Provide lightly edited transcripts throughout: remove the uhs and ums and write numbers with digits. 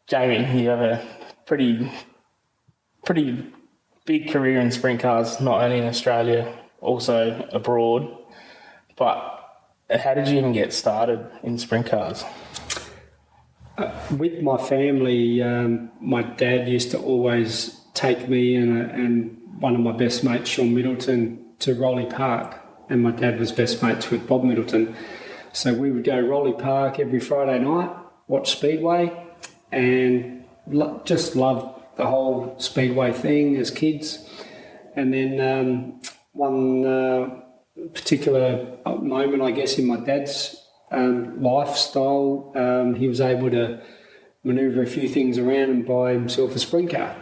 Jamie, you have a pretty big career in sprint cars, not only in Australia, also abroad. But how did you even get started in sprint cars? With my family, my dad used to always take me and one of my best mates, Sean Middleton, to Rolly Park. And my dad was best mates with Bob Middleton. So we would go to Rolly Park every Friday night, watch Speedway, and just loved the whole Speedway thing as kids. And then one particular moment, I guess, in my dad's lifestyle, he was able to manoeuvre a few things around and buy himself a sprint car.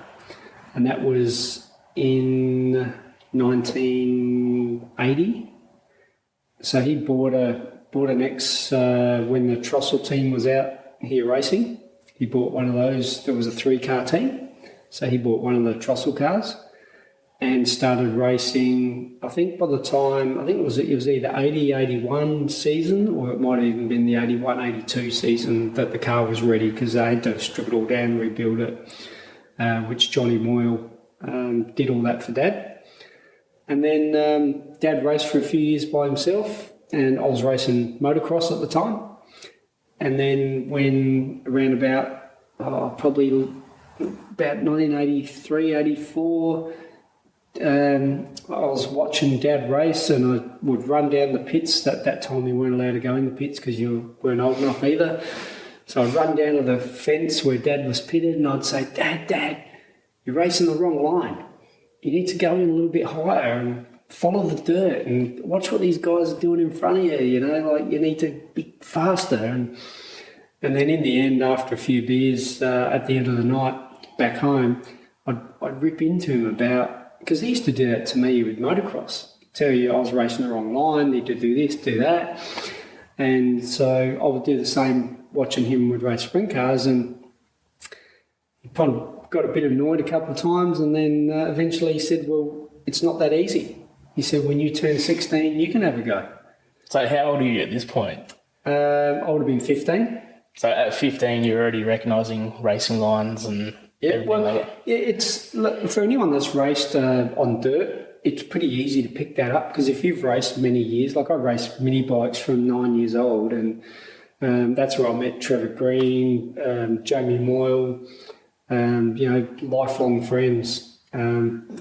And that was in 1980. So he bought an X when the Trossel team was out here racing. He bought one of those. There was a 3-car team. So he bought one of the Trossel cars and started racing. I think by the time, it was either 80, 81 season, or it might have even been the 81, 82 season that the car was ready, because they had to strip it all down, rebuild it, which Johnny Moyle did all that for Dad. And then Dad raced for a few years by himself, and I was racing motocross at the time. And then when around about 1983, 84, I was watching Dad race, and I would run down the pits. At that time, you weren't allowed to go in the pits because you weren't old enough either. So I'd run down to the fence where Dad was pitted, and I'd say, Dad, you're racing the wrong line. You need to go in a little bit higher and follow the dirt and watch what these guys are doing in front of you, you need to be faster. And then in the end, after a few beers at the end of the night back home, I'd rip into him about, because he used to do that to me with motocross, tell you I was racing the wrong line, need to do this, do that. And so I would do the same watching him would race sprint cars, and he kind of got a bit annoyed a couple of times, and then eventually he said, well, it's not that easy. He said, when you turn 16, you can have a go. So how old are you at this point? I would have been 15. So at 15, you're already recognising racing lines and everything like that? Yeah, it's, for anyone that's raced on dirt, it's pretty easy to pick that up, because if you've raced many years, like I raced mini bikes from 9 years old, and that's where I met Trevor Green, Jamie Moyle, lifelong friends,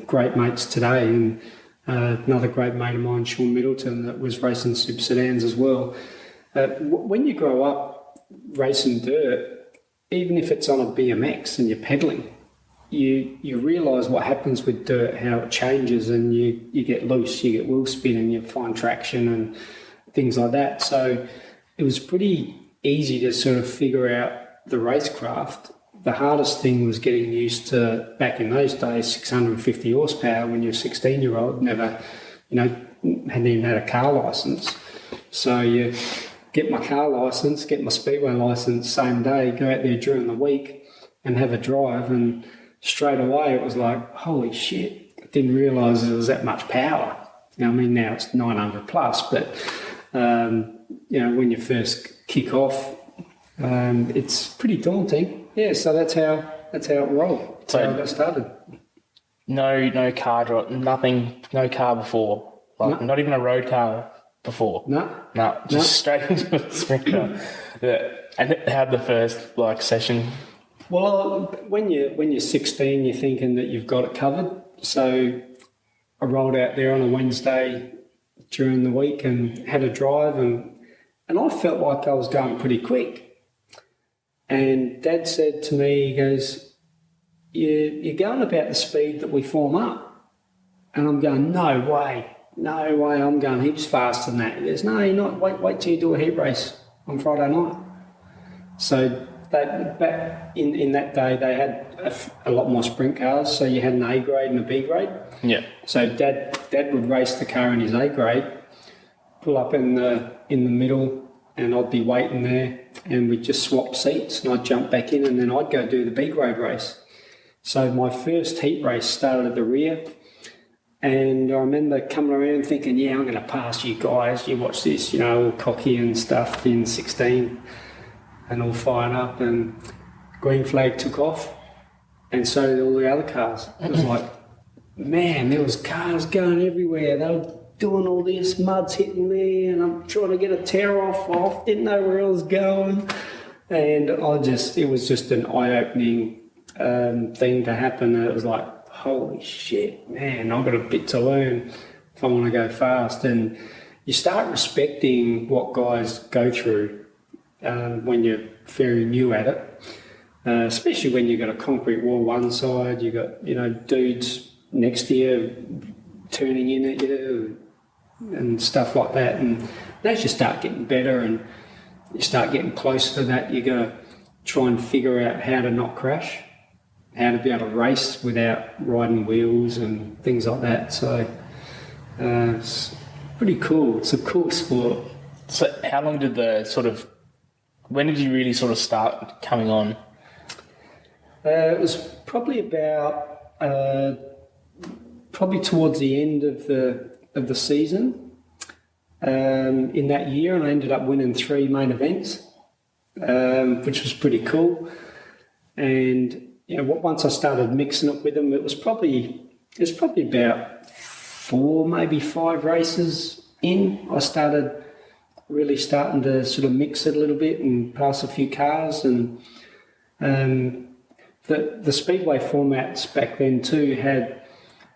great mates today, and another great mate of mine, Sean Middleton, that was racing super sedans as well. When you grow up racing dirt, even if it's on a BMX and you're pedaling, you realise what happens with dirt, how it changes, and you get loose, you get wheel spin, and you find traction and things like that. So it was pretty easy to sort of figure out the racecraft. The hardest thing was getting used to, back in those days, 650 horsepower when you're a 16-year-old, never, hadn't even had a car licence. So you get my car licence, get my speedway licence same day, go out there during the week and have a drive, and straight away it was like, holy shit, I didn't realise there was that much power. Now it's 900 plus, but, when you first kick off, it's pretty daunting. Yeah, so that's how it rolled. That's how I got started. No car drive, nothing, no car before, not even a road car before. No, just straight into a sprint car. Yeah. And how'd the first session? Well, when you're 16, you're thinking that you've got it covered. So I rolled out there on a Wednesday during the week and had a drive, and I felt like I was going pretty quick. And Dad said to me, he goes, you're going about the speed that we form up. And I'm going, no way, I'm going heaps faster than that. He goes, no, you're not, wait till you do a heat race on Friday night. So back in that day, they had a lot more sprint cars, so you had an A grade and a B grade. Yeah. So Dad would race the car in his A grade, pull up in the middle, and I'd be waiting there, and we'd just swap seats, and I'd jump back in, and then I'd go do the B grade race. So my first heat race started at the rear, and I remember coming around thinking, yeah, I'm going to pass you guys. You watch this, all cocky and stuff in 16 and all fired up, and green flag took off, and so did all the other cars. It was like, man, there was cars going everywhere. They were doing all this, mud's hitting me, and I'm trying to get a tear off, didn't know where I was going. And it was just an eye-opening thing to happen. And it was like, holy shit, man, I've got a bit to learn if I want to go fast. And you start respecting what guys go through when you're very new at it, especially when you've got a concrete wall one side, you've got, dudes next to you turning in at you and stuff like that. And as you start getting better and you start getting closer to that, you got to try and figure out how to not crash, how to be able to race without riding wheels and things like that. So it's pretty cool. It's a cool sport. So how long did when did you really sort of start coming on? It was probably about towards the end of the season. In that year, and I ended up winning 3 main events, which was pretty cool. And once I started mixing it with them, it was probably about 4, maybe 5 races in. I started really starting to sort of mix it a little bit and pass a few cars. And the speedway formats back then too had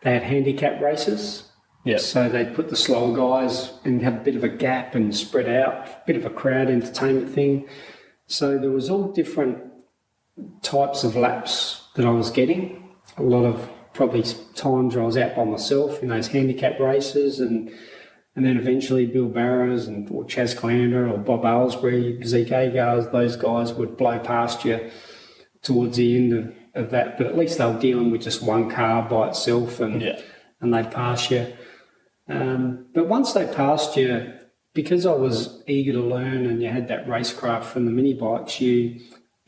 handicap races. Yeah. So they'd put the slower guys and have a bit of a gap and spread out, a bit of a crowd entertainment thing. So there was all different types of laps that I was getting. A lot of probably times where I was out by myself in those handicap races, and then eventually Bill Barrows or Chaz Calandra or Bob Aylesbury, Zeke Agars, those guys would blow past you towards the end of that. But at least they were dealing with just one car by itself and they'd pass you. But once they passed you, because I was eager to learn and you had that racecraft from the mini bikes, you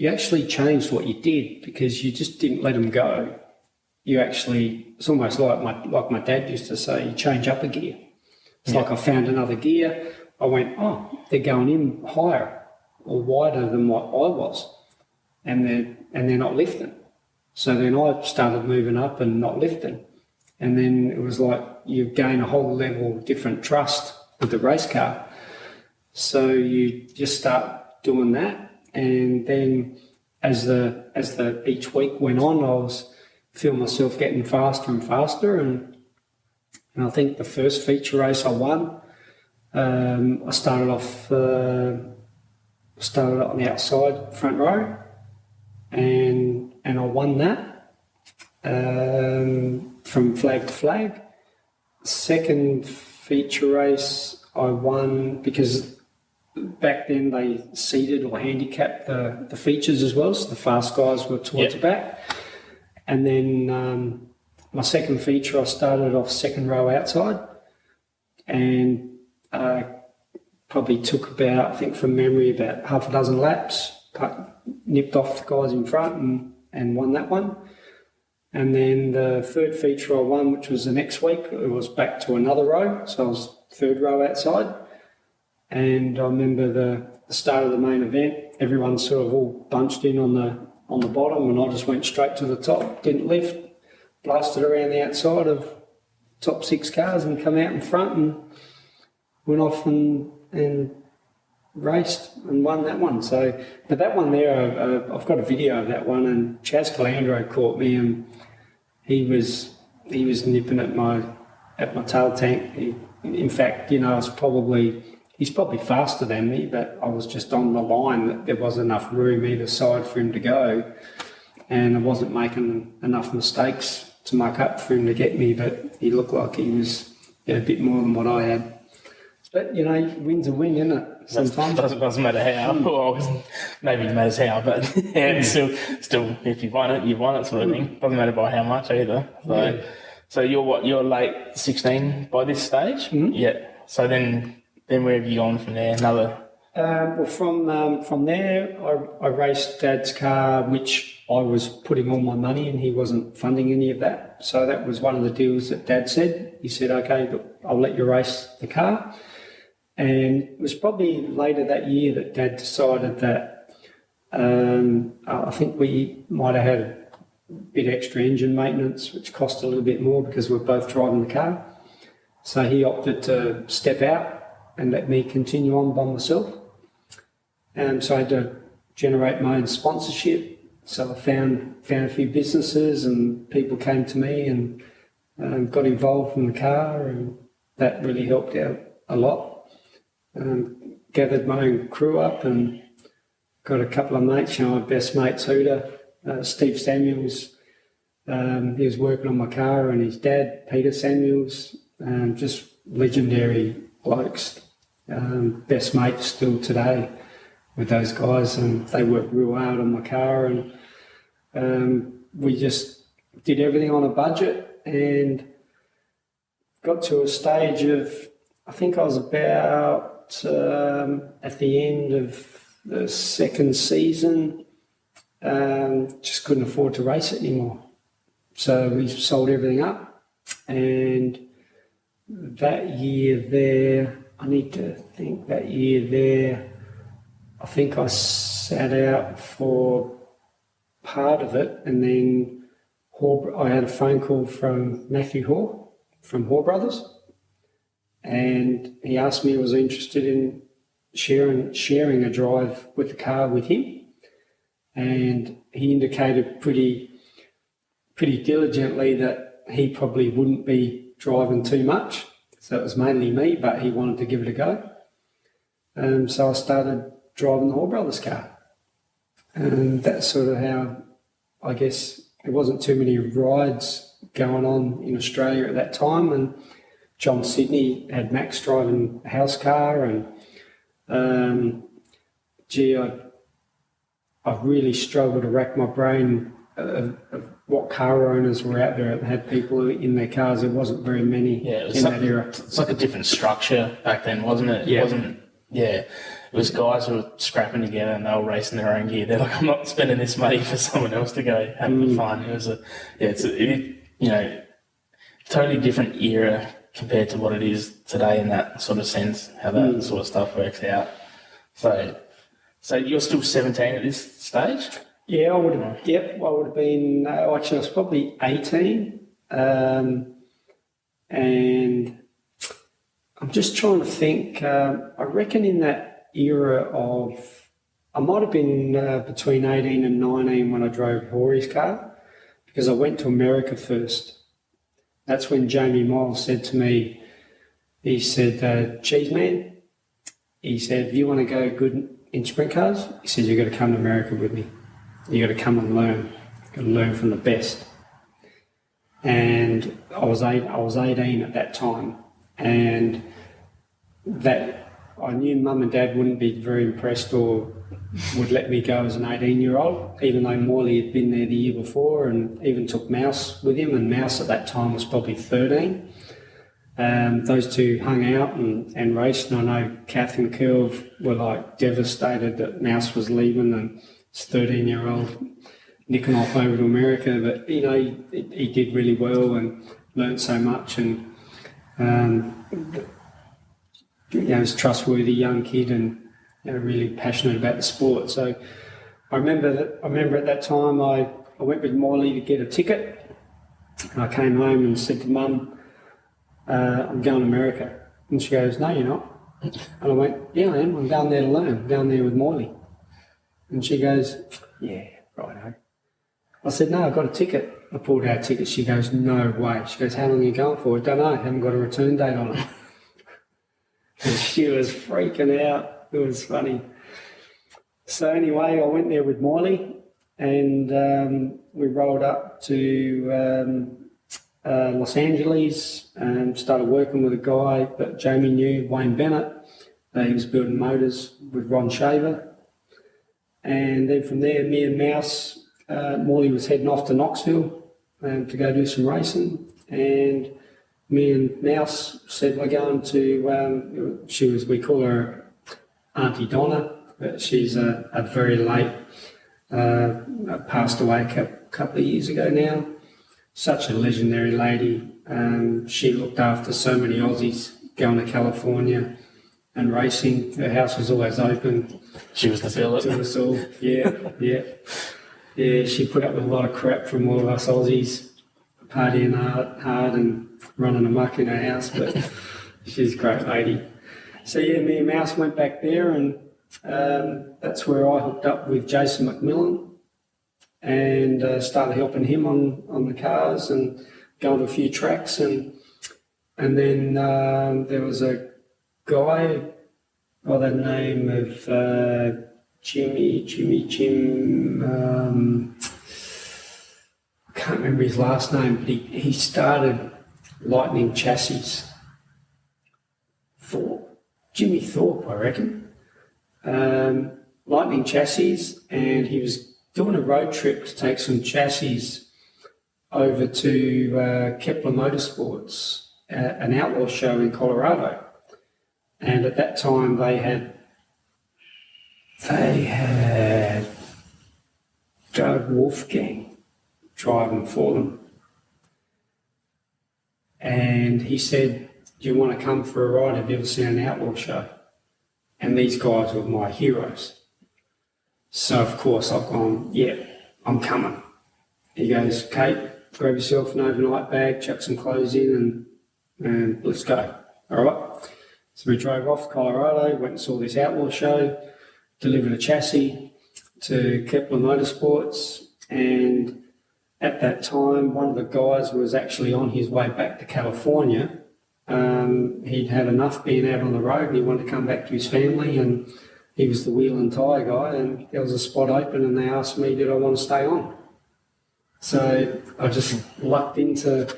actually changed what you did, because you just didn't let them go. You actually, it's almost like my dad used to say, you change up a gear. It's like I found another gear. I went, oh, they're going in higher or wider than what I was, and they're not lifting. So then I started moving up and not lifting. And then it was like you gain a whole level different trust with the race car. So you just start doing that. And then as each week went on, I was feeling myself getting faster and faster. And I think the first feature race I won, I started off on the outside front row, and I won that. From flag to flag. Second feature race I won because back then they seeded or handicapped the features as well, so the fast guys were towards the back. And then my second feature I started off second row outside, and probably took about, I think from memory, about half a dozen laps, nipped off the guys in front and won that one. And then the third feature I won, which was the next week, it was back to another row. So I was third row outside. And I remember the start of the main event, everyone sort of all bunched in on the bottom, and I just went straight to the top, didn't lift, blasted around the outside of top 6 cars and come out in front and went off and raced and won that one. So, but that one there, I've got a video of that one, and Chaz Calandra caught me, and he was nipping at my tail tank. In fact, he's probably faster than me, but I was just on the line that there wasn't enough room either side for him to go, and I wasn't making enough mistakes to muck up for him to get me. But he looked like he was a bit more than what I had. But, win's a win, isn't it? Sometimes. Doesn't matter how. Well, maybe it matters how, but it's still, if you won it sort of thing. Doesn't matter by how much either. So you're late 16 by this stage? Mm-hmm. Yeah. So then where have you gone from there? Well, from there, I raced Dad's car, which I was putting all my money in. He wasn't funding any of that. So that was one of the deals that Dad said. He said, okay, I'll let you race the car. And it was probably later that year that Dad decided that I think we might have had a bit extra engine maintenance, which cost a little bit more because we're both driving the car. So he opted to step out and let me continue on by myself. So I had to generate my own sponsorship. So I found a few businesses and people came to me and got involved in the car, and that really helped out a lot. Gathered my own crew up and got a couple of mates, my best mate's Huda, Steve Samuels, he was working on my car, and his dad, Peter Samuels, just legendary blokes, best mates still today with those guys, and they worked real hard on my car, and we just did everything on a budget and got to a stage of, I think I was about at the end of the second season, just couldn't afford to race it anymore. So we sold everything up, and that year there, I think I sat out for part of it, and then I had a phone call from Matthew Hoare from Hoare Brothers, and he asked me if I was interested in sharing a drive with the car with him, and he indicated pretty diligently that he probably wouldn't be driving too much, so it was mainly me, but he wanted to give it a go. So I started driving the Hoare Brothers car, and that's sort of how, I guess, there wasn't too many rides going on in Australia at that time, and John Sidney had Max driving a house car, and I really struggled to rack my brain of what car owners were out there that had people in their cars. There wasn't very many in that era. It's like a different structure back then, wasn't it? Yeah. It was guys who were scrapping together and they were racing their own gear. They're like, I'm not spending this money for someone else to go have the fun. It was totally different era compared to what it is today in that sort of sense, how that sort of stuff works out. So you're still 17 at this stage? Yeah, I would have. Yep, I would have been. Actually, I was probably 18, and I'm just trying to think. I reckon in that era of, I might have been between 18 and 19 when I drove Horry's car, because I went to America first. That's when Jamie Miles said to me, he said, "Cheese man," he said, "if you want to go good in sprint cars," he said, "you've got to come to America with me. You got to come and learn. You've got to learn from the best." And I was 18 at that time, and that I knew Mum and Dad wouldn't be very impressed or would let me go as an 18-year-old, even though Morley had been there the year before and even took Mouse with him, and Mouse at that time was probably 13. Those two hung out and raced, and I know Kath and Curve were like devastated that Mouse was leaving and his 13-year-old nicking off over to America, but he did really well and learnt so much, and he was a trustworthy young kid and really passionate about the sport. So I remember at that time I went with Morley to get a ticket, and I came home and said to Mum, "I'm going to America." And she goes, "No, you're not." And I went, "Yeah, I am. I'm going there to learn. I'm going there with Morley." And she goes, "Yeah, righto." I said, "No, I've got a ticket." I pulled out a ticket. She goes, "No way." She goes, "How long are you going for?" "I don't know. I haven't got a return date on it." And she was freaking out. It was funny. So anyway, I went there with Morley, and we rolled up to Los Angeles and started working with a guy that Jamie knew, Wayne Bennett. He was building motors with Ron Shaver. And then from there, me and Mouse, Morley was heading off to Knoxville to go do some racing. And me and Mouse said, we're going to, we call her Auntie Donna, but she's a very late, passed away a couple of years ago now. Such a legendary lady. She looked after so many Aussies going to California. and racing. Her house was always open. She was the billet. To us all. Yeah, she put up with a lot of crap from all of us Aussies, partying hard and running amok in her house, but she's a great lady. So yeah, me and Mouse went back there, and that's where I hooked up with Jason McMillan and started helping him on the cars and going to a few tracks, and then there was a guy by the name of Jim. I can't remember his last name, but he started Lightning Chassis. Jimmy Thorpe, I reckon. Lightning Chassis, and he was doing a road trip to take some chassis over to Kepler Motorsports, an outlaw show in Colorado. And at that time they had Doug Wolfgang driving for them. And he said, "Do you want to come for a ride? Have you ever seen an outlaw show?" And these guys were my heroes. So of course I've gone, "Yeah, I'm coming." He goes, "Kate, grab yourself an overnight bag, chuck some clothes in and let's go." All right. So we drove off Colorado, went and saw this outlaw show, delivered a chassis to Kepler Motorsports, and at that time, one of the guys was actually on his way back to California. He'd had enough being out on the road and he wanted to come back to his family, and he was the wheel and tyre guy, and there was a spot open and they asked me, did I want to stay on? So I just lucked into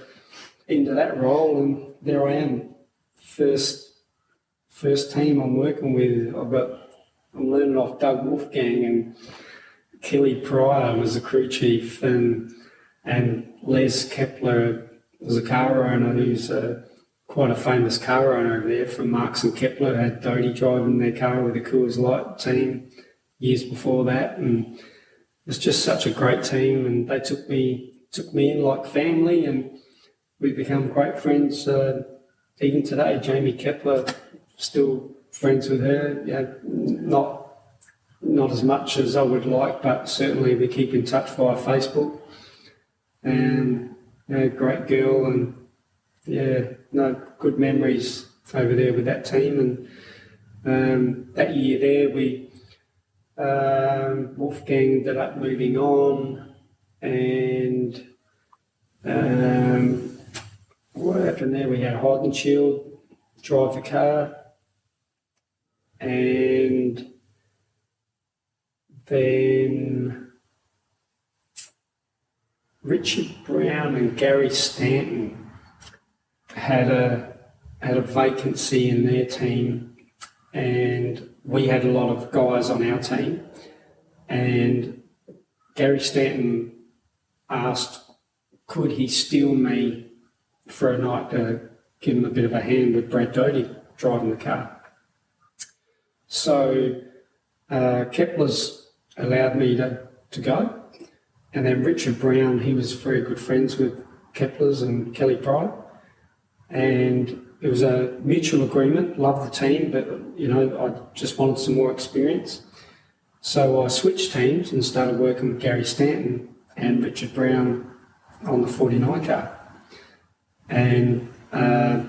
that role, and there I am. First team I'm working with, I'm learning off Doug Wolfgang, and Kelly Pryor was the crew chief, and Les Kepler was a car owner who's quite a famous car owner over there from Marks and Kepler. Had Doty driving their car with the Coors Light team years before that, and it was just such a great team, and they took me in like family, and we've become great friends even today. Jamie Kepler, still friends with her. Not as much as I would like, but certainly we keep in touch via Facebook. And great girl, and good memories over there with that team. And that year there, we Wolfgang ended up moving on, and what happened there? We had Heidenshield drive the car, and then Richard Brown and Gary Stanton had a vacancy in their team, and we had a lot of guys on our team, and Gary Stanton asked, could he steal me for a night to give him a bit of a hand with Brad Doty driving the car. So Kepler's allowed me to go, and then Richard Brown, he was very good friends with Kepler's and Kelly Pryor, and it was a mutual agreement. Loved the team, but I just wanted some more experience. So I switched teams and started working with Gary Stanton and Richard Brown on the 49 car. And a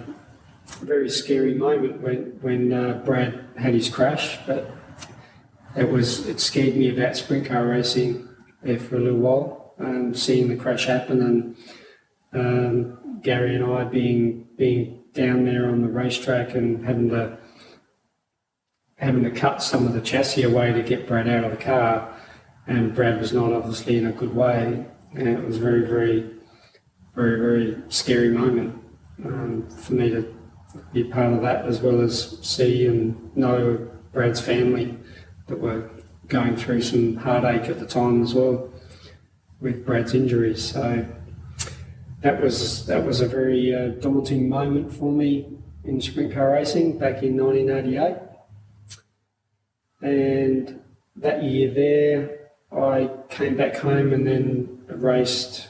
very scary moment when Brad had his crash, but it scared me about sprint car racing there for a little while, seeing the crash happen, and Gary and I being down there on the racetrack and having to cut some of the chassis away to get Brad out of the car, and Brad was not obviously in a good way, and it was very, very, very, very scary moment for me to be part of that, as well as see and know Brad's family that were going through some heartache at the time as well with Brad's injuries. So that was a very daunting moment for me in sprint car racing back in 1988. And that year there, I came back home and then raced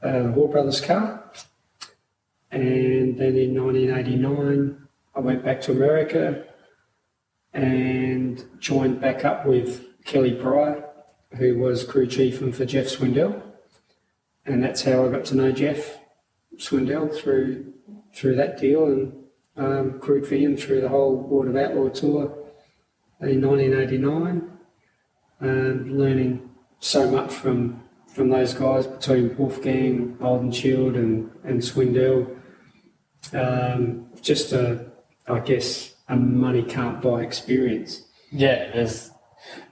the Hall Brothers car. And then in 1989, I went back to America and joined back up with Kelly Pryor, who was crew chief for Jeff Swindell. And that's how I got to know Jeff Swindell through that deal, and crewed for him through the whole World of Outlaw tour in 1989, learning so much from those guys between Wolfgang, Golden Shield and Swindell. Just I guess a money can't buy experience. Yeah,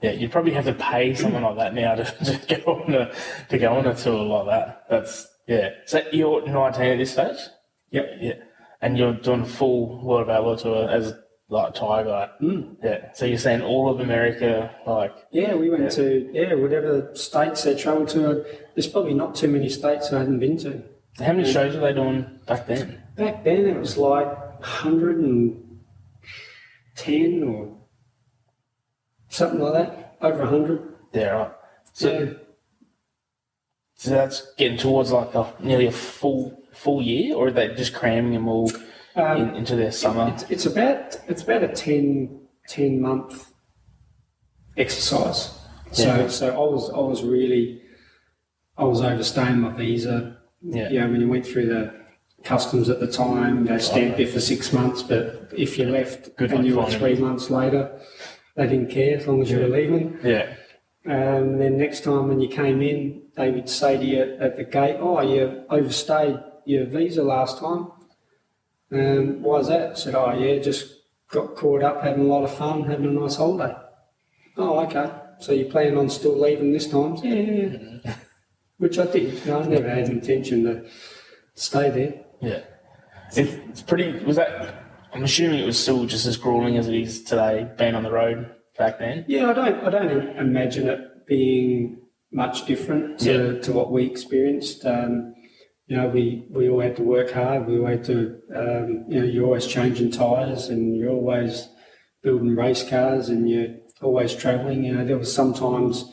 you'd probably have to pay someone like that now to go on a tour like that. That's So you're 19 at this stage? Yep. Yeah. And you're doing a full World of Outlaw tour as like a Thai guy. Yeah. So you're saying all of America, like. Yeah, we went to whatever states they travelled to. There's probably not too many states I hadn't been to. How many shows were they doing back then? Back then it was like 110 or something like that, over 100. Yeah, right. So that's getting towards like nearly a full year, or are they just cramming them all into their summer? It's about a 10 month exercise. So I was overstaying my visa. Yeah. You know, when you went through the customs at the time, they stamped you for 6 months, but if you left and you were 3 months later, they didn't care as long as you were leaving. Yeah. And then next time when you came in, they would say to you at the gate, "Oh, you overstayed your visa last time." Why is that? I said, "Oh, yeah, just got caught up having a lot of fun, having a nice holiday." "Oh, okay. So you plan on still leaving this time?" "Yeah." Which I did. You know, I never had intention to stay there. Yeah. It's pretty. Was that? I'm assuming it was still just as grueling as it is today, being on the road back then. Yeah, I don't imagine it being much different to what we experienced. You know, we all had to work hard. We all had to, you're always changing tyres and you're always building race cars and you're always travelling. You know, there was sometimes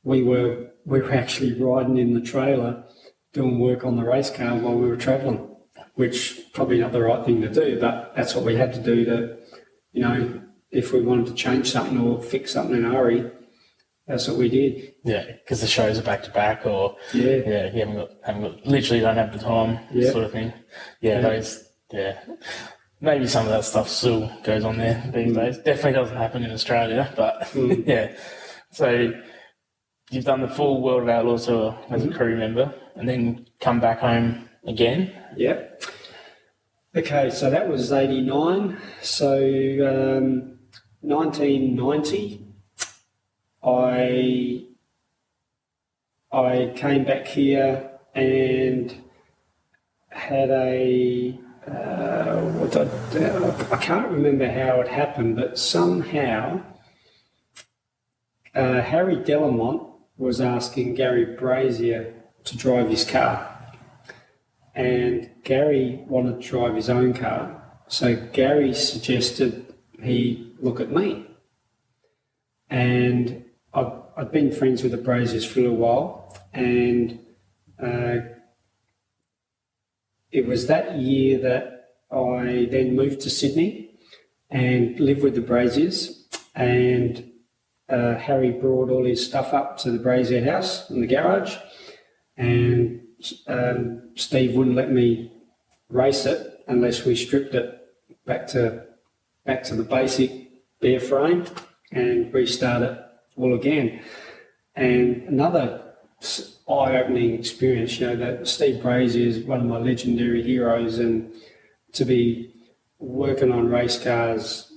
we were actually riding in the trailer doing work on the race car while we were travelling, which probably not the right thing to do, but that's what we had to do to, you know, if we wanted to change something or fix something in a hurry, that's what we did. Yeah, because the shows are back to back, or you haven't got, literally don't have the time, sort of thing. Maybe some of that stuff still goes on there these days. Definitely doesn't happen in Australia, but So you've done the full World of Outlaw tour as a crew member, and then come back home again. Yep. Okay, so that was 89. So 1990, I came back here and had I can't remember how it happened, but somehow Harry Delamont was asking Gary Brazier to drive his car. And Gary wanted to drive his own car. So Gary suggested he look at me. And I'd been friends with the Braziers for a little while. And it was that year that I then moved to Sydney and lived with the Braziers. And Harry brought all his stuff up to the Brazier house in the garage. And Steve wouldn't let me race it unless we stripped it back to the basic bare frame and restart it all again. And another eye-opening experience, you know, that Steve Brazier is one of my legendary heroes, and to be working on race cars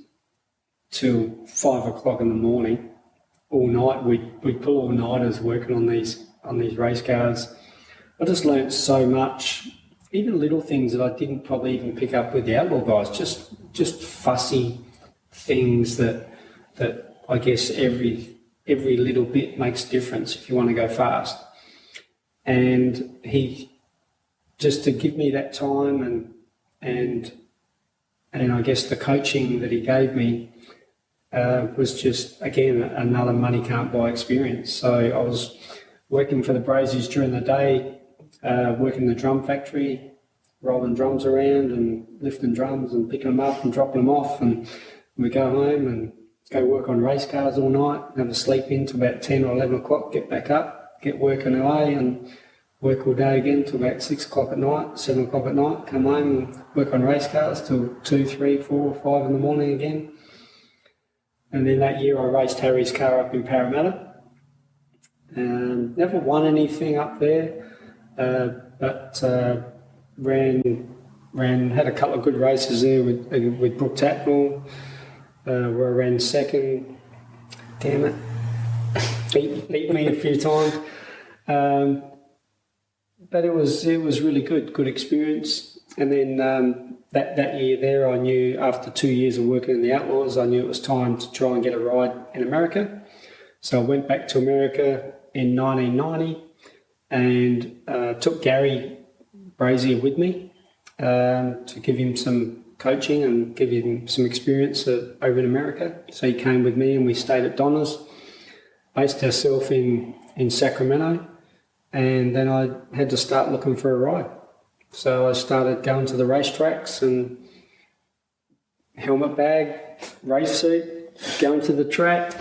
till 5 o'clock in the morning, all night, we'd pull all-nighters working on these race cars. I just learnt so much, even little things that I didn't probably even pick up with the Outlaw guys, just fussy things that I guess every little bit makes a difference if you want to go fast. And he, just to give me that time and I guess the coaching that he gave me was just, again, another money can't buy experience. So I was working for the Braziers during the day, working in the drum factory, rolling drums around and lifting drums and picking them up and dropping them off, and we go home and go work on race cars all night, have a sleep in till about 10 or 11 o'clock, get back up, get working away and work all day again till about 6 o'clock at night, 7 o'clock at night, come home and work on race cars till 2, 3, 4, 5 in the morning again. And then that year I raced Harry's car up in Parramatta. Never won anything up there, but had a couple of good races there with Brooke Tatnall, where I ran second. Damn it, beat me a few times. But it was really good experience. And then that year there, I knew after 2 years of working in the Outlaws, I knew it was time to try and get a ride in America. So I went back to America in 1990 and took Gary Brazier with me to give him some coaching and give him some experience over in America. So he came with me and we stayed at Donna's, based ourselves in Sacramento, and then I had to start looking for a ride. So I started going to the racetracks and helmet bag, race suit, going to the track,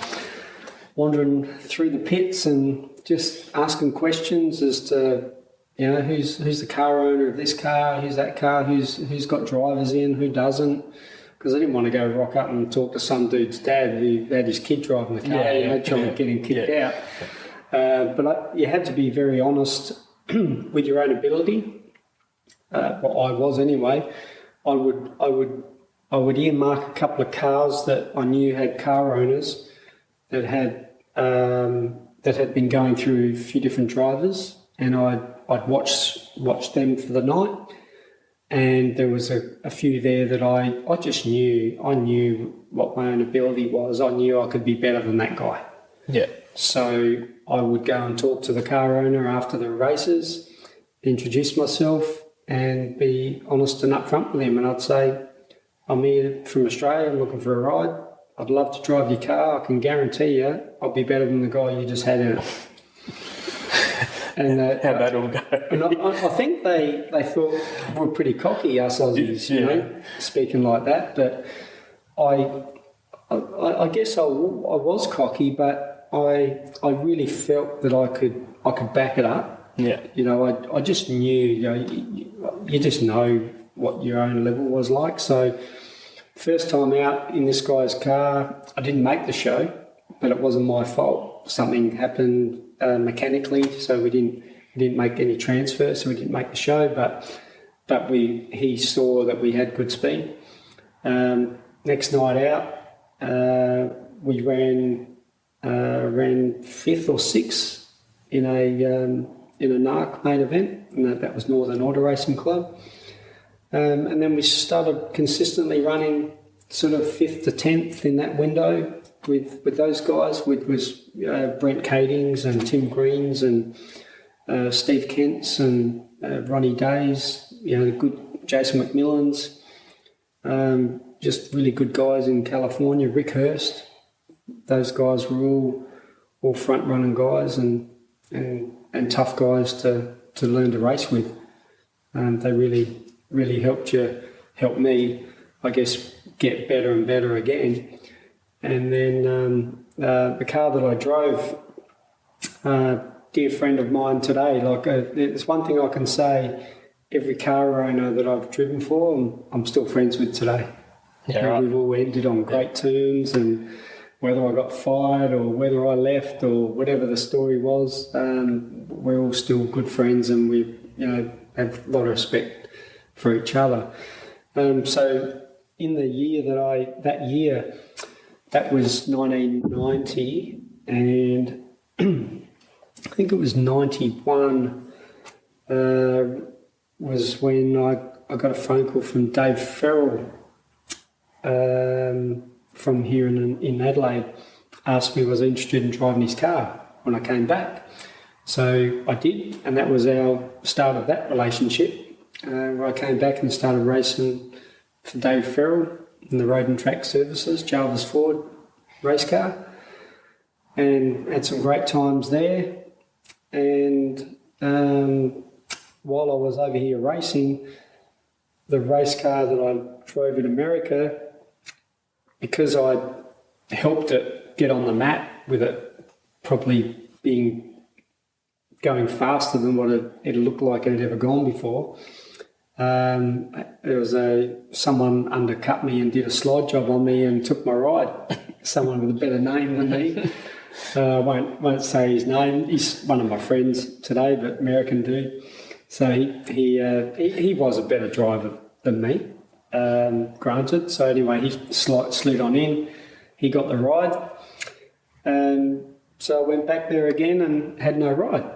wandering through the pits and just asking questions as to, you know, who's the car owner of this car, who's that car, who's got drivers in, who doesn't. Because I didn't want to go rock up and talk to some dude's dad who had his kid driving the car and trying to get him kicked out. But you had to be very honest with your own ability. Well, I was anyway. I would earmark a couple of cars that I knew had car owners that had been going through a few different drivers, and I'd watch them for the night. And there was a few there that I just knew. I knew what my own ability was. I knew I could be better than that guy. Yeah. So I would go and talk to the car owner after the races, introduce myself, and be honest and upfront with him. And I'd say, I'm here from Australia, I'm looking for a ride. I'd love to drive your car. I can guarantee you I'll be better than the guy you just had in it. And how'd that all go? And I think they thought we're pretty cocky, us Aussies, you know, speaking like that. But I guess I was cocky, but I really felt that I could back it up. Yeah. You know, I just knew, you know, you just know what your own level was like. So first time out in this guy's car, I didn't make the show, but it wasn't my fault. Something happened mechanically, so we didn't make any transfers, so we didn't make the show. But he saw that we had good speed. Next night out, we ran fifth or sixth in a NARC main event, and that was Northern Auto Racing Club. And then we started consistently running sort of 5th to 10th in that window with those guys, with Brent Kadings and Tim Greens and Steve Kents and Ronnie Days, you know, the good Jason McMillans, just really good guys in California, Rick Hurst. Those guys were all front running guys and tough guys to learn to race with. They really helped me, I guess, get better and better again. And then the car that I drove, dear friend of mine today, like there's one thing I can say, every car owner that I've driven for, I'm still friends with today. Yeah, right. We've all ended on great terms, and whether I got fired or whether I left or whatever the story was, we're all still good friends, and we, you know, have a lot of respect for each other. So in the year that was 1990, and I think it was 91 was when I got a phone call from Dave Farrell from here in Adelaide, asked me was I interested in driving his car when I came back. So I did, and that was our start of that relationship, where I came back and started racing for Dave Farrell in the Road and Track Services, Jarvis Ford race car, and had some great times there. And while I was over here racing, the race car that I drove in America, because I'd helped it get on the map with it probably going faster than what it looked like it had ever gone before. There was someone undercut me and did a slide job on me and took my ride. Someone with a better name than me. I won't say his name. He's one of my friends today, but American dude. So he was a better driver than me, granted. So anyway, he slid on in. He got the ride. So I went back there again and had no ride.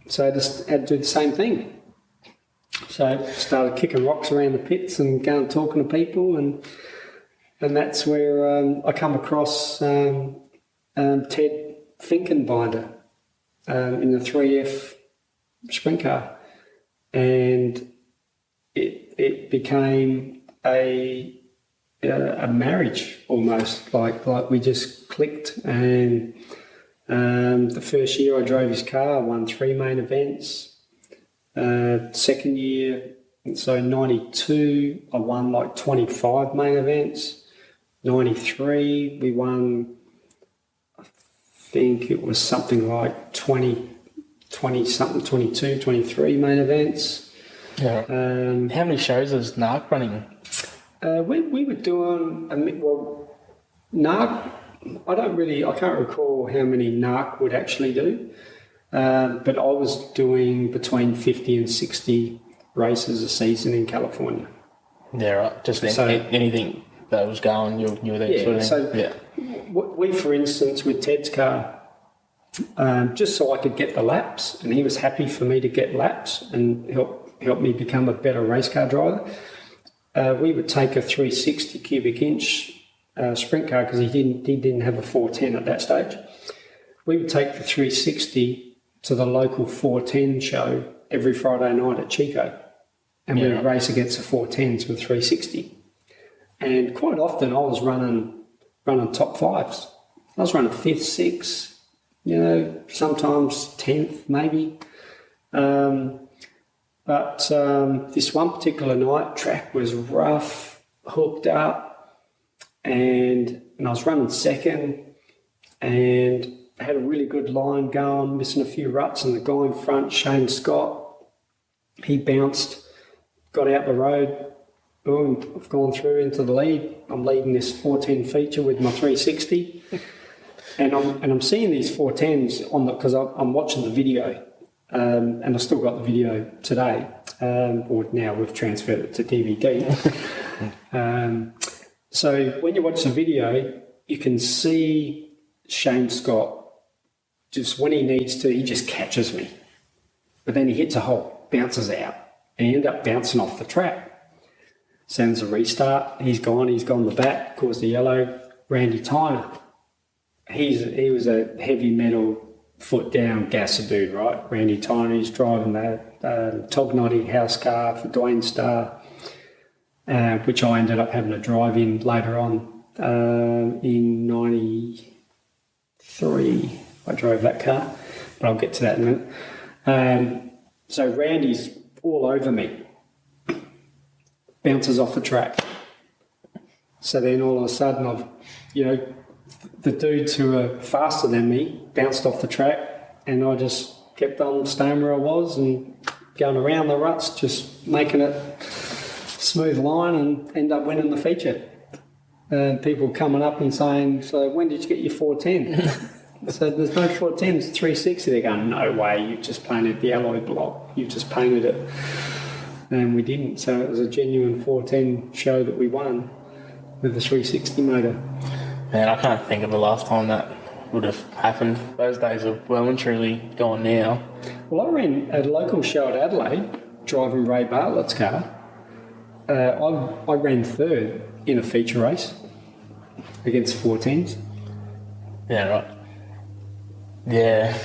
So I just had to do the same thing. So I started kicking rocks around the pits and going talking to people, and that's where I come across Ted Finkenbinder in the 3F sprint car, and it became a marriage almost. Like we just clicked, and the first year I drove his car, I won 3 main events. Second year, so 92, I won like 25 main events. 93, we won, I think it was something like 20 something, 22, 23 main events. Yeah. How many shows is NARC running? We were doing, NARC, I can't recall how many NARC would actually do. But I was doing between 50 and 60 races a season in California. Yeah, right. Just anything that was going, you were there. Yeah, sort of so yeah. We, for instance, with Ted's car, just so I could get the laps, and he was happy for me to get laps and help me become a better race car driver, we would take a 360 cubic inch sprint car, because he didn't have a 410 at that stage. We would take the 360 to the local 410 show every Friday night at Chico, and we would race against the 410s with 360. And quite often I was running top fives. I was running 5th, 6th, sometimes 10th maybe. But this one particular night, track was rough, hooked up, and I was running second, and I had a really good line going, missing a few ruts, and the guy in front, Shane Scott, he bounced, got out the road, boom, I've gone through into the lead. I'm leading this 410 feature with my 360, and I'm seeing these 410s because I'm watching the video, and I've still got the video today, or now we've transferred it to DVD. So when you watch the video, you can see Shane Scott. Just when he needs to, he just catches me. But then he hits a hole, bounces out, and he ends up bouncing off the track. Sends a restart. He's gone the back, caused the yellow. Randy Tyner. He was a heavy metal, foot down gasser dude, right? Randy Tyner, he's driving that Tognoddy house car for Dwayne Starr, which I ended up having to drive in later on in 93. I drove that car, but I'll get to that in a minute. So Randy's all over me, bounces off the track. So then all of a sudden the dudes who are faster than me bounced off the track, and I just kept on staying where I was and going around the ruts, just making it smooth line, and end up winning the feature. And people coming up and saying, "So when did you get your 410?" So there's no 410s, 360. They're going, "No way, you just painted the alloy block. You just painted it." And we didn't. So it was a genuine 410 show that we won with the 360 motor. Man, I can't think of the last time that would have happened. Those days are well and truly gone now. Well, I ran a local show at Adelaide, driving Ray Bartlett's car. I ran third in a feature race against 410s. Yeah, right. Yeah,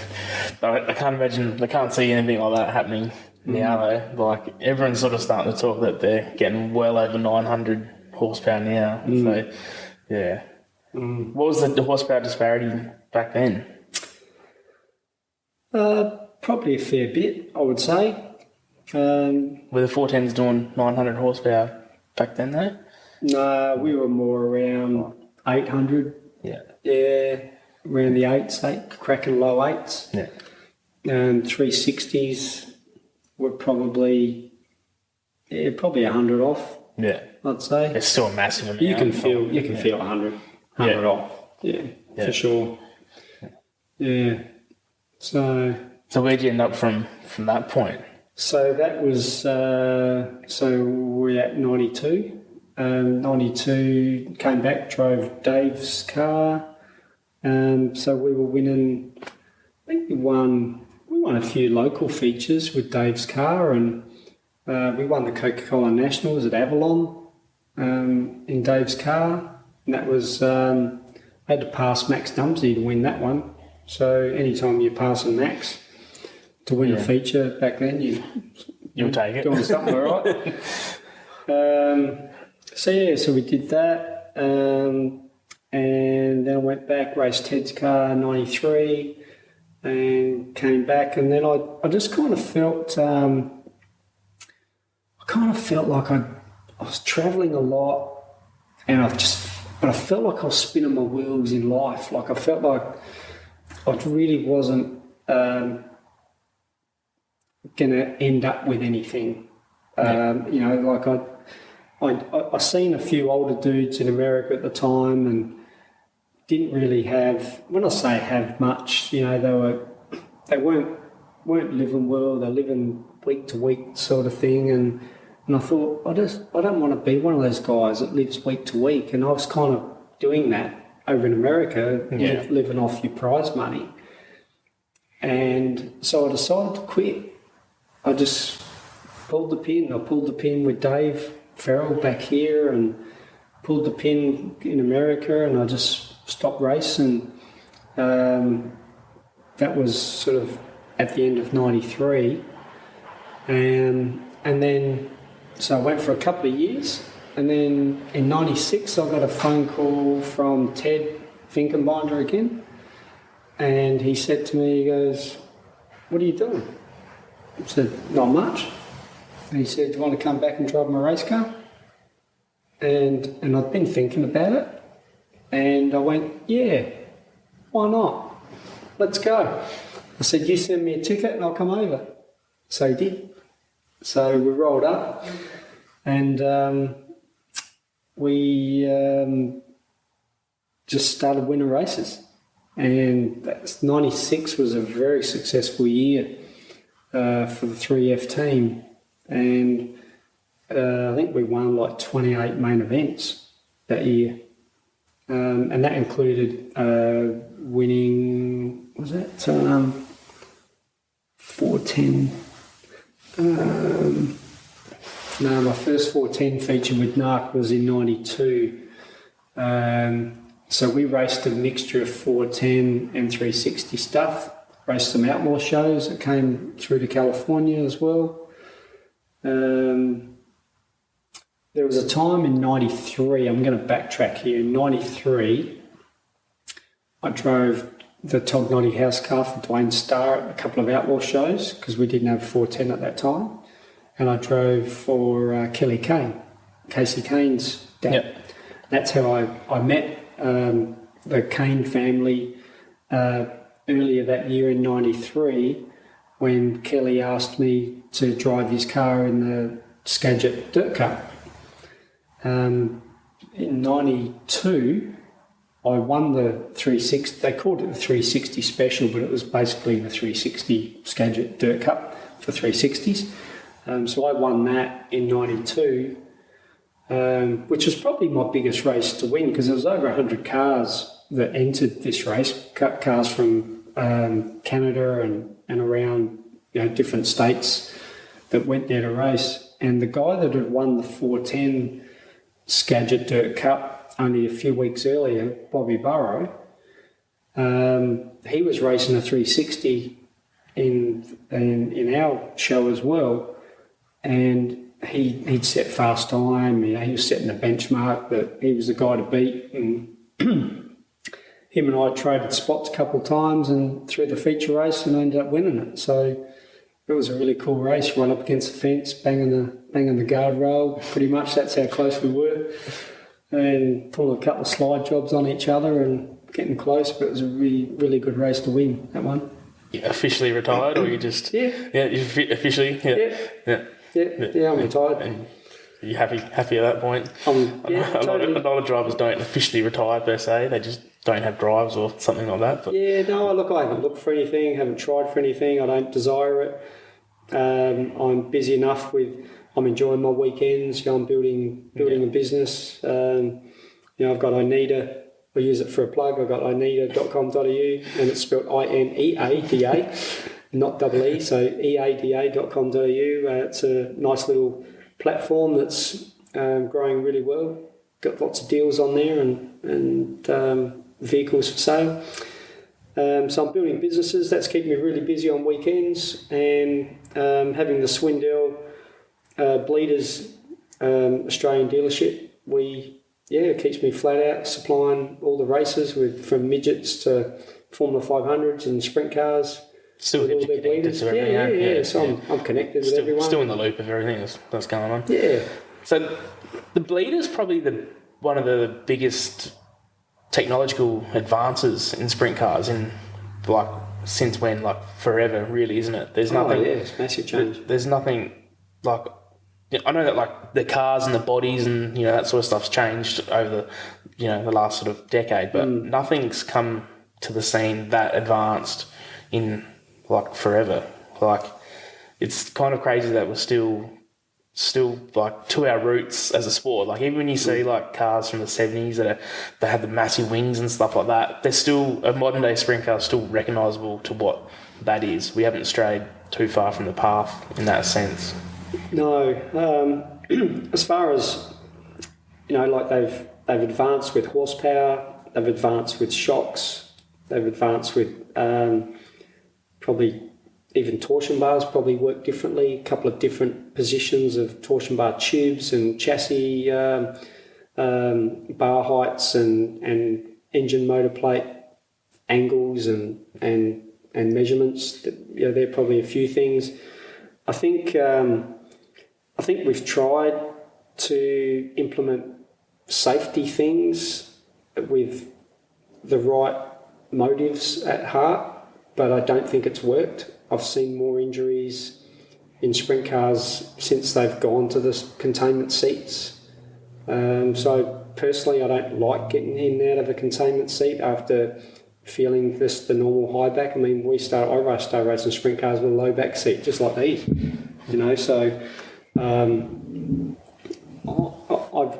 I can't imagine. I can't see anything like that happening now. Though, like everyone's sort of starting to talk that they're getting well over 900 horsepower now. So, yeah. What was the horsepower disparity back then? Probably a fair bit, I would say. Were the 410s doing 900 horsepower back then, though? No, we were more around 800. Yeah. Yeah, around the eights, cracking low eights. Yeah. 360s were probably 100 off. Yeah. I'd say. It's still a massive amount. You can feel 100 off. Yeah, for sure. Yeah. So where'd you end up from that point? So that was so we're at 92. 92 came back, drove Dave's car. So we were winning. I think we won a few local features with Dave's car, and we won the Coca-Cola Nationals at Avalon in Dave's car. And that was I had to pass Max Dumsey to win that one. So anytime you're passing Max to win a feature back then, you'll take it. Doing something all right. So we did that, and then I went back, raced Ted's car 93, and came back, and then I just kind of felt like I was travelling a lot, and but I felt like I was spinning my wheels in life. Like I felt like I really wasn't going to end up with anything. Like I seen a few older dudes in America at the time and didn't really have, when I say have much, they weren't living well, they're living week to week sort of thing, and I thought, I don't want to be one of those guys that lives week to week, and I was kind of doing that over in America, living off your prize money. And so I decided to quit. I just pulled the pin. I pulled the pin with Dave Farrell back here and pulled the pin in America, and I just stopped racing. That was sort of at the end of 93. And then, so I went for a couple of years, and then in 96 I got a phone call from Ted Finkenbinder again, and he said to me, he goes, "What are you doing?" I said, "Not much." And he said, "Do you want to come back and drive my race car?" And I'd been thinking about it, and I went, "Yeah, why not? Let's go." I said, "You send me a ticket and I'll come over." So he did. So we rolled up, and we just started winning races. And 96 was a very successful year for the 3F team. And I think we won like 28 main events that year. And that included winning, was that 410? No, my first 410 feature with NARC was in 92. So we raced a mixture of 410 and 360 stuff. Raced some outlaw shows that came through to California as well. There was a time in 93, I'm going to backtrack here, in 93, I drove the Tognoddy house car for Dwayne Starr at a couple of outlaw shows because we didn't have 410 at that time. And I drove for Kelly Kane, Casey Kane's dad. Yep. That's how I met the Kane family earlier that year in 93 when Kelly asked me to drive his car in the Skagit Dirt Cup. In 92, I won the 360. They called it the 360 Special, but it was basically the 360 Skagit Dirt Cup for 360s. So I won that in 92, which was probably my biggest race to win because there was over 100 cars that entered this race, cars from Canada and around different states that went there to race. And the guy that had won the 410 Skagit Dirt Cup only a few weeks earlier, Bobby Burrow, he was racing a 360 in our show as well. And he'd set fast time, he was setting a benchmark that he was the guy to beat. And him and I traded spots a couple of times and through the feature race and I ended up winning it. So it was a really cool race, run up against the fence, banging the guardrail. Pretty much that's how close we were. And pulling a couple of slide jobs on each other and getting close, but it was a really, really good race to win, that one. You officially retired, or you just Yeah. you officially Yeah, I'm retired. And are you happy at that point? Totally. A lot of drivers don't officially retire per se. They just don't have drives or something like that. But Yeah, no, look, I haven't looked for anything, haven't tried for anything. I don't desire it. I'm busy enough I'm enjoying my weekends. I'm building a business. I've got Oneida. I use it for a plug. I've got oneida.com.au, and it's spelled INEADA, not double E, so eada.com.au. It's a nice little platform that's growing really well. Got lots of deals on there and vehicles for sale. So I'm building businesses. That's keeping me really busy on weekends, and having the Swindell Bleeders Australian dealership. It keeps me flat out supplying all the races from midgets to Formula 500s and sprint cars. Still keeps you connected to everything. Yeah. So I'm connected with everyone. Still in the loop of everything that's going on. Yeah. So the Bleeder's probably one of the biggest technological advances in sprint cars since when, forever, really, isn't it? There's nothing. It's massive change. There's nothing I know that the cars and the bodies and that sort of stuff's changed over the last sort of decade, but nothing's come to the scene that advanced in forever. It's kind of crazy that we're still to our roots as a sport. Even when you see cars from the 70s that had the massive wings and stuff like that, they're still a modern day sprint car, still recognisable to what that is. We haven't strayed too far from the path in that sense. No, as far as they've advanced with horsepower, they've advanced with shocks, they've advanced with probably even torsion bars probably work differently. A couple of different positions of torsion bar tubes and chassis bar heights and engine motor plate angles and measurements. They're probably a few things. I think we've tried to implement safety things with the right motives at heart, but I don't think it's worked. I've seen more injuries in sprint cars since they've gone to the containment seats. So personally, I don't like getting in and out of a containment seat after feeling the normal high back. I mean, I started racing sprint cars with a low back seat, just like these. So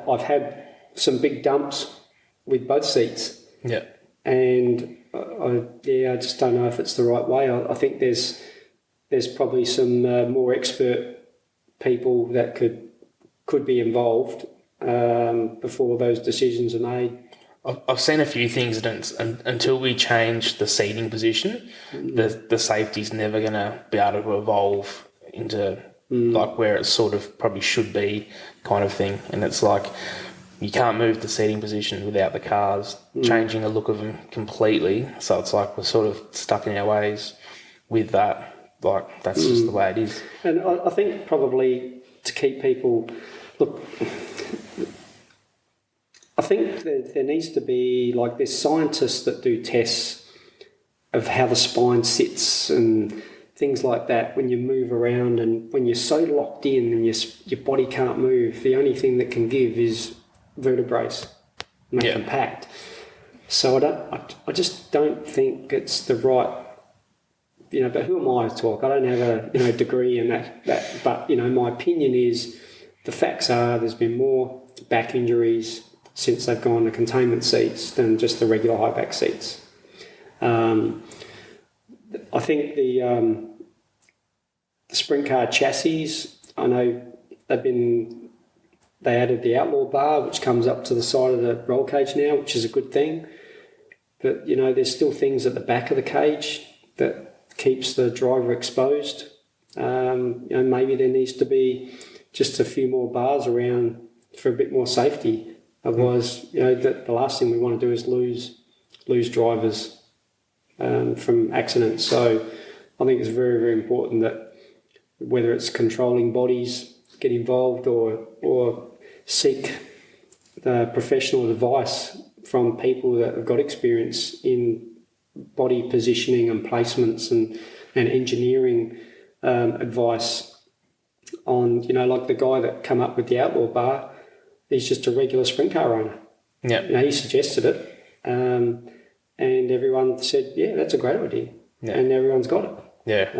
I've had some big dumps with both seats. Yeah. And I just don't know if it's the right way. I think there's probably some more expert people that could be involved before those decisions are made. I've seen a few things that until we change the seating position, the safety's never going to be able to evolve into where it sort of probably should be, kind of thing. And it's you can't move the seating position without the cars changing the look of them completely. So it's we're sort of stuck in our ways with that. That's just the way it is. And I think probably to keep people... Look, I think there needs to be... there's scientists that do tests of how the spine sits and things like that when you move around, and when you're so locked in and your body can't move, the only thing that can give is vertebrae, make them packed. So I just don't think it's the right, but who am I to talk? I don't have a degree in that. But my opinion is, the facts are there's been more back injuries since they've gone to containment seats than just the regular high back seats. I think the sprint car chassis, I know they added the outlaw bar, which comes up to the side of the roll cage now, which is a good thing. But, there's still things at the back of the cage that keeps the driver exposed. Maybe there needs to be just a few more bars around for a bit more safety. Otherwise, the last thing we want to do is lose drivers from accidents. So I think it's very, very important that whether it's controlling bodies get involved or seek the professional advice from people that have got experience in body positioning and placements and engineering advice on, like the guy that come up with the outlaw bar, he's just a regular sprint car owner. Yeah. He suggested it, and everyone said, yeah, that's a great idea. Yeah. And everyone's got it. Yeah.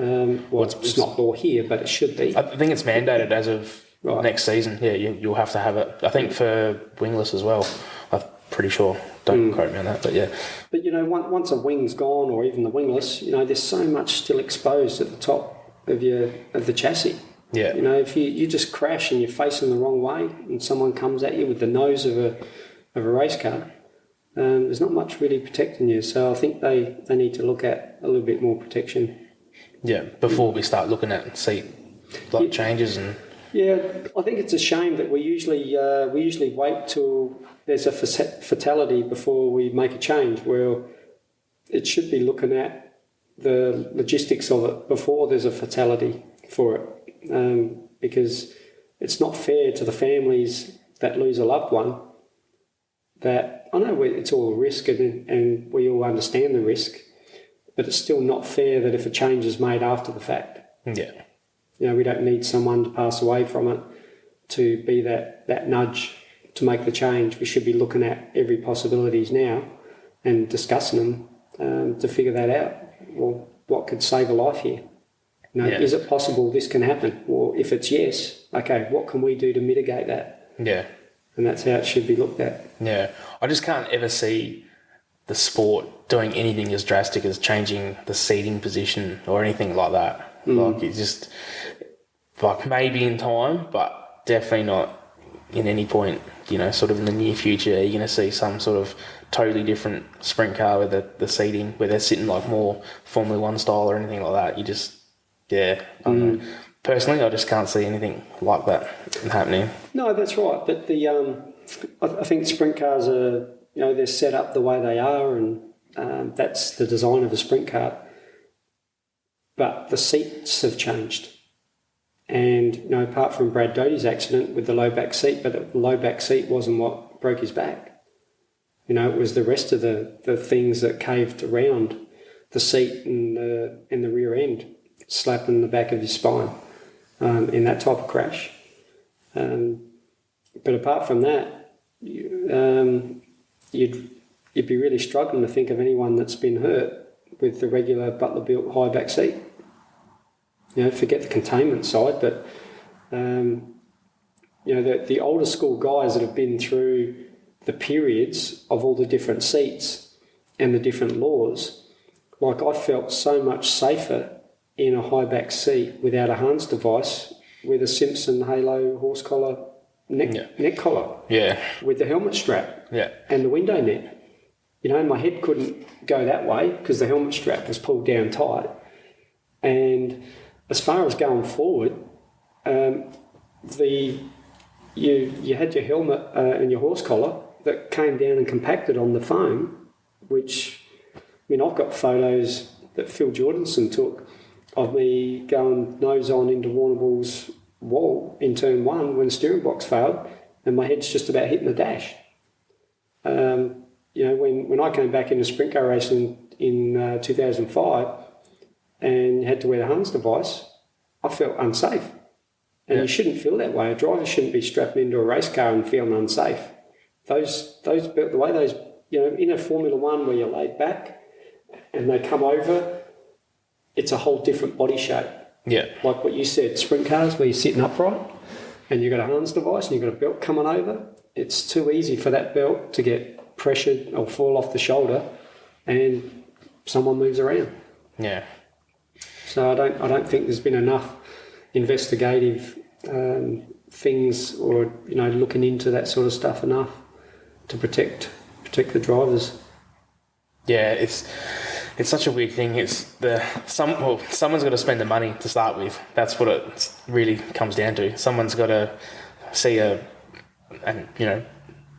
It's not law here, but it should be. I think it's mandated as of next season. Yeah, you'll have to have it. I think for wingless as well. I'm pretty sure. Don't quote me on that, but yeah. But, once a wing's gone, or even the wingless, there's so much still exposed at the top of the chassis. Yeah. If you just crash and you're facing the wrong way and someone comes at you with the nose of a race car, there's not much really protecting you. So I think they need to look at a little bit more protection. Yeah, before we start looking at seat changes and. Yeah, I think it's a shame that we usually wait till there's a fatality before we make a change. Well, it should be looking at the logistics of it before there's a fatality for it, because it's not fair to the families that lose a loved one. That I know it's all a risk and we all understand the risk, but it's still not fair that if a change is made after the fact. Yeah. We don't need someone to pass away from it to be that nudge to make the change. We should be looking at every possibilities now and discussing them to figure that out. Well, what could save a life here? Is it possible this can happen? Well, if it's yes, okay, what can we do to mitigate that? Yeah. And that's how it should be looked at. Yeah. I just can't ever see the sport doing anything as drastic as changing the seating position or anything like that. Like, it's just, maybe in time, but definitely not in any point, sort of in the near future. You're going to see some sort of totally different sprint car with the seating, where they're sitting like more Formula One style or anything like that. You just, I don't know. Personally, I just can't see anything like that happening. No, that's right. But I think sprint cars are, they're set up the way they are, and that's the design of a sprint car. But the seats have changed. And, apart from Brad Doty's accident with the low back seat, but the low back seat wasn't what broke his back. It was the rest of the things that caved around the seat and the rear end, slapping the back of his spine in that type of crash. But apart from that, you'd be really struggling to think of anyone that's been hurt with the regular Butler-built high back seat. Forget the containment side, but the older school guys that have been through the periods of all the different seats and the different laws, like I felt so much safer in a high back seat without a harness device with a Simpson Halo horse collar neck collar, with the helmet strap, and the window net. My head couldn't go that way because the helmet strap was pulled down tight. And as far as going forward, you had your helmet and your horse collar that came down and compacted on the foam, which, I've got photos that Phil Jordanson took of me going nose on into Warrnambool's wall in turn one when the steering box failed, and my head's just about hitting the dash. When I came back into sprint car racing in 2005 and had to wear the harness device, I felt unsafe. And you shouldn't feel that way. A driver shouldn't be strapped into a race car and feeling unsafe. The way those, in a Formula One where you're laid back and they come over, it's a whole different body shape. Yeah. Like what you said, sprint cars where you're sitting upright and you've got a harness device and you've got a belt coming over, it's too easy for that belt to get pressured or fall off the shoulder and someone moves around. Yeah. So I don't think there's been enough investigative things or looking into that sort of stuff enough to protect the drivers. Yeah, it's such a weird thing. Someone's got to spend the money to start with. That's what it really comes down to. Someone's got to see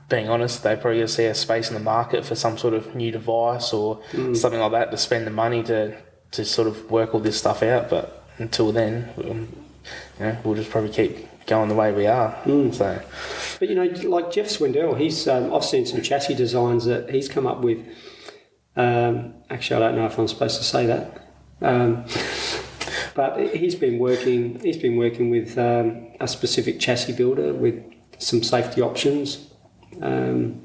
being honest, they probably see a space in the market for some sort of new device or something like that to spend the money to sort of work all this stuff out. But until then, we'll just probably going the way we are. So, but like Jeff Swindell, he's I've seen some chassis designs that he's come up with. Actually, I don't know if I'm supposed to say that, but he's been working with a specific chassis builder with some safety options, and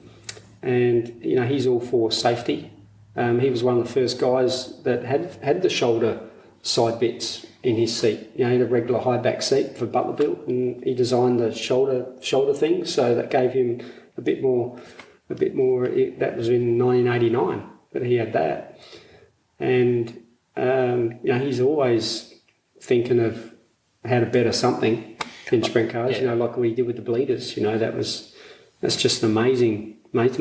he's all for safety. He was one of the first guys that had the shoulder side bits in his seat. He had a regular high back seat for Butler built, and he designed the shoulder thing, so that gave him a bit more. That was in 1989 that he had that, and he's always thinking of how to better something in sprint cars. Like we did with the bleeders. That's just an amazing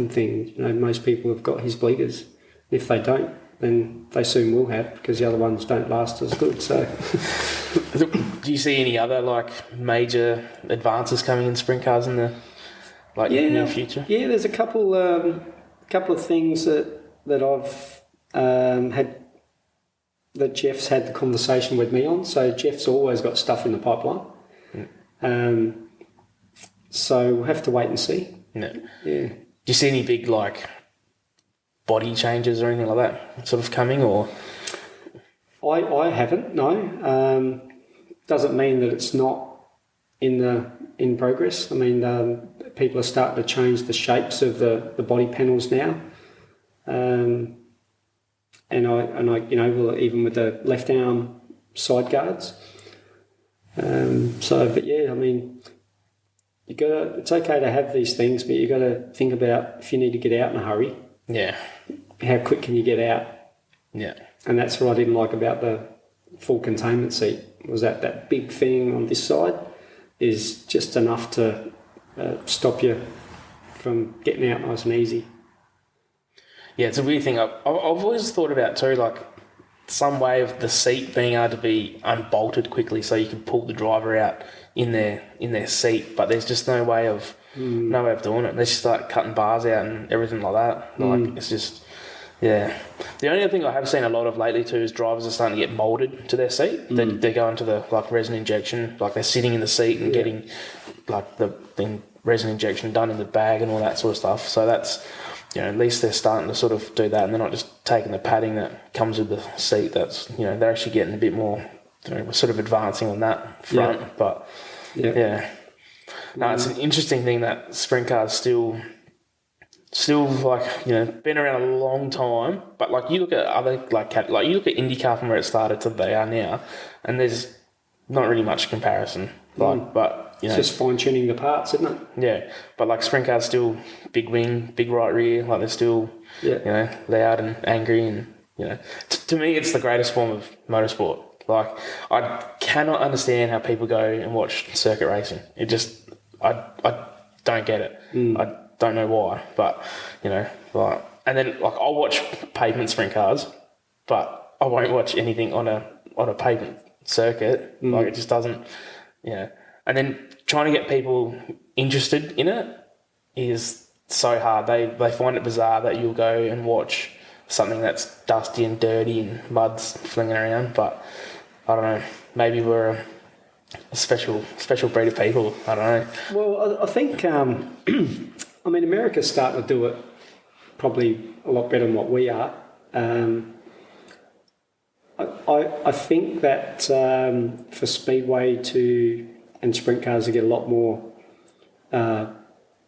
thing. Most people have got his bleeders. If they don't, then they soon will have, because the other ones don't last as good. So, do you see any other major advances coming in sprint cars in the near future? Yeah, there's a couple of things that I've had that Jeff's had the conversation with me on. So Jeff's always got stuff in the pipeline. So we'll have to wait and see. No. Yeah. Do you see any big body changes or anything like that sort of coming, or? I haven't, no. Doesn't mean that it's not in progress. I mean, people are starting to change the shapes of the body panels now. And I even with the left arm side guards. But yeah, I mean, it's okay to have these things, but you got to think about if you need to get out in a hurry. Yeah. How quick can you get out? Yeah. And that's what I didn't like about the full containment seat, was that big thing on this side is just enough to stop you from getting out nice and easy. Yeah, it's a weird thing. I've always thought about too, some way of the seat being able to be unbolted quickly so you can pull the driver out in their seat, but there's just no way of doing it. They just start cutting bars out and everything like that. It's just, yeah. The only other thing I have seen a lot of lately too is drivers are starting to get moulded to their seat. They're going to the resin injection, they're sitting in the seat and getting the resin injection done in the bag and all that sort of stuff. So that's, at least they're starting to sort of do that, and they're not just taking the padding that comes with the seat. That's, they're actually getting a bit more, we're sort of advancing on that front. Yeah. But yeah. No, it's an interesting thing that sprint cars still been around a long time. But you look at other you look at IndyCar from where it started to they are now, and there's not really much comparison. But it's just fine tuning the parts, isn't it? Yeah, but sprint cars still big wing, big right rear. They're still loud and angry, and to me it's the greatest form of motorsport. I cannot understand how people go and watch circuit racing. It just I don't get it. I don't know why, but and then I'll watch pavement sprint cars, but I won't watch anything on a pavement circuit. It just doesn't. And then trying to get people interested in it is so hard. They find it bizarre that you'll go and watch something that's dusty and dirty and mud's flinging around. But I don't know. Maybe we're a special breed of people. I don't know. Well, I think America's starting to do it probably a lot better than what we are. I think that for Speedway and sprint cars to get a lot more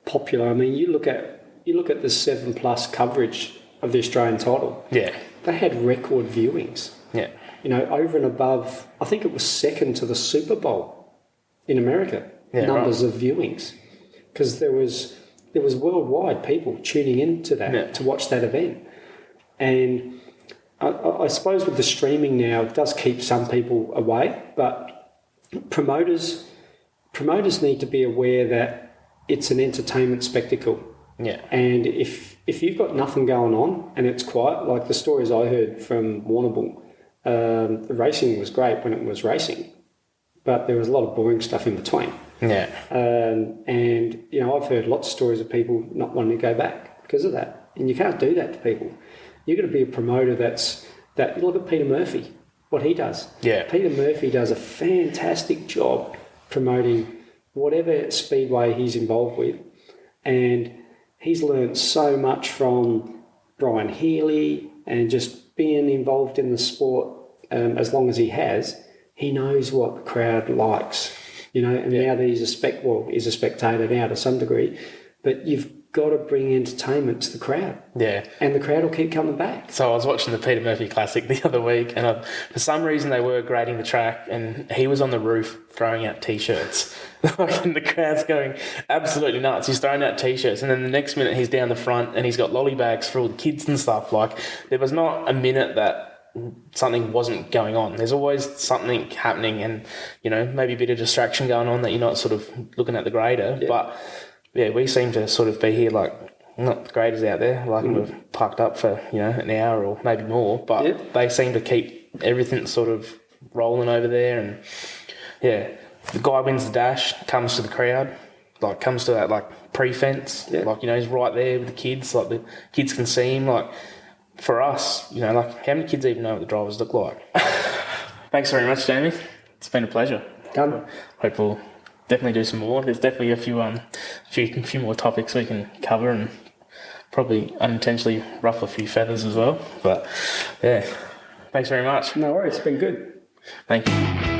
popular. I mean, you look at the 7+ coverage of the Australian title. Yeah, they had record viewings. Yeah, over and above. I think it was second to the Super Bowl in America. Numbers of viewings, because there was worldwide people tuning into that to watch that event, and I suppose with the streaming now, it does keep some people away, but promoters need to be aware that it's an entertainment spectacle. Yeah. And if you've got nothing going on and it's quiet, like the stories I heard from Warrnambool, the racing was great when it was racing, but there was a lot of boring stuff in between. Yeah. And I've heard lots of stories of people not wanting to go back because of that. And you can't do that to people. You've got to be a promoter that look at Peter Murphy, what he does. Yeah. Peter Murphy does a fantastic job promoting whatever speedway he's involved with. And he's learned so much from Brian Healy and just being involved in the sport as long as he has. He knows what the crowd likes, and now that he's a spectator now to some degree, but you've got to bring entertainment to the crowd. Yeah. And the crowd will keep coming back. So I was watching the Peter Murphy Classic the other week, and for some reason they were grading the track, and he was on the roof throwing out T-shirts. And the crowd's going absolutely nuts. He's throwing out T-shirts, and then the next minute he's down the front and he's got lolly bags for all the kids and stuff. Like, there was not a minute that something wasn't going on. There's always something happening, and, maybe a bit of distraction going on that you're not sort of looking at the grader. Yeah. But, yeah, we seem to sort of be here like, not the graders out there, like we've parked up for, an hour or maybe more, but they seem to keep everything sort of rolling over there. And, yeah, the guy wins the dash, comes to the crowd, like comes to that like pre-fence, like, he's right there with the kids, like the kids can see him. Like, for us, like, how many kids even know what the drivers look like? Thanks very much, Jamie. It's been a pleasure. Done. Hope we'll definitely do some more. There's definitely a few more topics we can cover, and probably unintentionally ruffle a few feathers as well. But yeah, thanks very much. No worries, it's been good. Thank you.